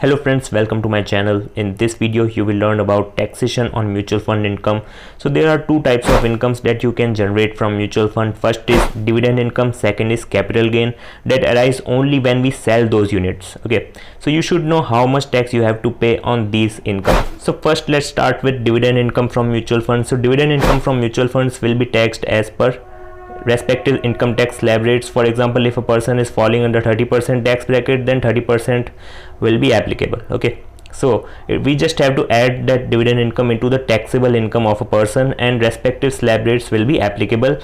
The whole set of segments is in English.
Hello friends, welcome to my channel. In this video you will learn about taxation on mutual fund income. So there are two types of incomes that you can generate from mutual fund. First is dividend income, second is capital gain that arise only when we sell those units. Okay, so you should know how much tax you have to pay on these income. So first let's start with dividend income from mutual funds. So dividend income from mutual funds will be taxed as per respective income tax slab rates. For example, if a person is falling under 30% tax bracket, then 30% will be applicable. Okay, so we just have to add that dividend income into the taxable income of a person, and respective slab rates will be applicable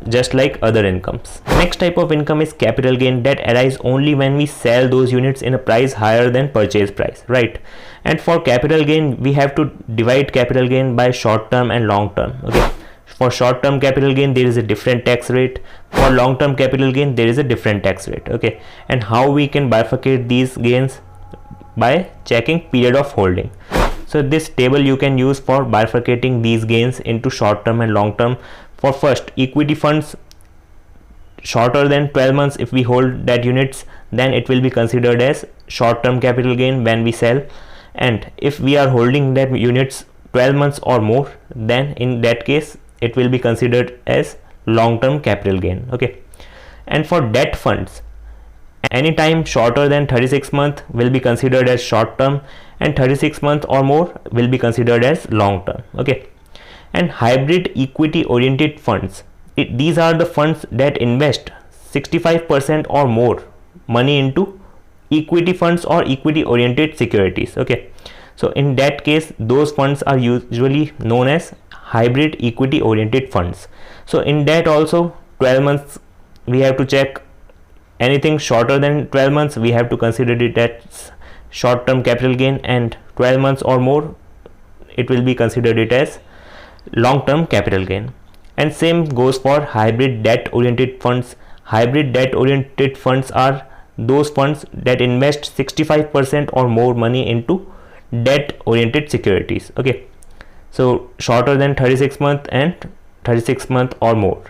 just like other incomes. Next type of income is capital gain that arise only when we sell those units in a price higher than purchase price, right? And for capital gain we have to divide capital gain by short term and long term. Okay, for short term capital gain there is a different tax rate, for long term capital gain there is a different tax rate. Okay, and how we can bifurcate these gains? By checking period of holding. So this table you can use for bifurcating these gains into short term and long term. For first, equity funds shorter than 12 months, if we hold that units, then it will be considered as short term capital gain when we sell, and if we are holding that units 12 months or more, then in that case it will be considered as long-term capital gain. Okay, and for debt funds, anytime shorter than 36 months will be considered as short term, and 36 months or more will be considered as long term. Okay, and hybrid equity oriented funds, these are the funds that invest 65% or more money into equity funds or equity oriented securities. Okay, so in that case those funds are usually known as hybrid equity oriented funds. So in that also 12 months we have to check. Anything shorter than 12 months we have to consider it as short term capital gain, and 12 months or more it will be considered it as long term capital gain. And same goes for hybrid debt oriented funds. Hybrid debt oriented funds are those funds that invest 65% or more money into debt oriented securities. Okay, so shorter than 36 months and 36 months or more.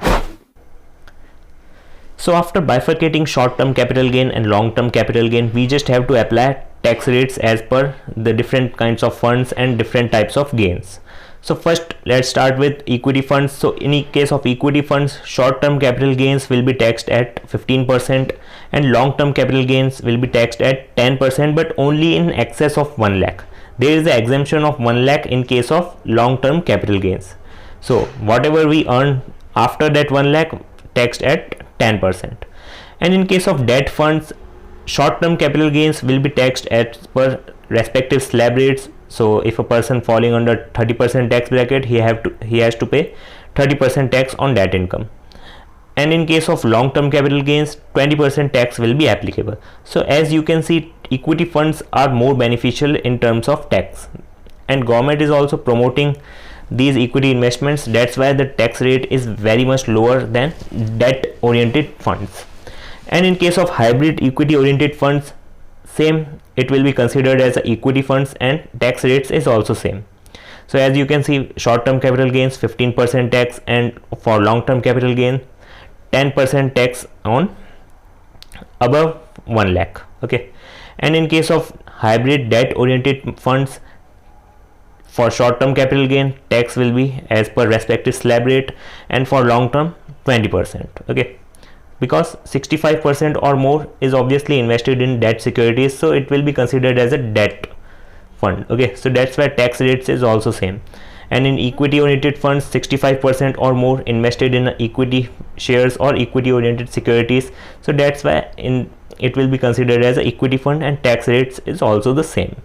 So after bifurcating short term capital gain and long term capital gain, we just have to apply tax rates as per the different kinds of funds and different types of gains. So first let's start with equity funds. So in case of equity funds, short term capital gains will be taxed at 15% and long term capital gains will be taxed at 10%, but only in excess of 1 lakh. There is an exemption of 1 lakh in case of long term capital gains. So whatever we earn after that 1 lakh taxed at 10%. And in case of debt funds, short term capital gains will be taxed as per respective slab rates. So if a person falling under 30% tax bracket, he has to pay 30% tax on that income. And in case of long term capital gains, 20% tax will be applicable. So as you can see, equity funds are more beneficial in terms of tax, and government is also promoting these equity investments. That's why the tax rate is very much lower than debt oriented funds. And in case of hybrid equity oriented funds, same, it will be considered as equity funds and tax rates is also same. So as you can see, short term capital gains 15% tax, and for long term capital gain 10% tax on above 1 lakh. Okay, and in case of hybrid debt oriented funds, for short term capital gain tax will be as per respective slab rate, and for long term 20%. Okay, because 65% or more is obviously invested in debt securities, so it will be considered as a debt fund. Okay, so that's why tax rates is also same. And in equity oriented funds, 65% or more invested in equity shares or equity oriented securities, so that's why it will be considered as an equity fund, and tax rates is also the same.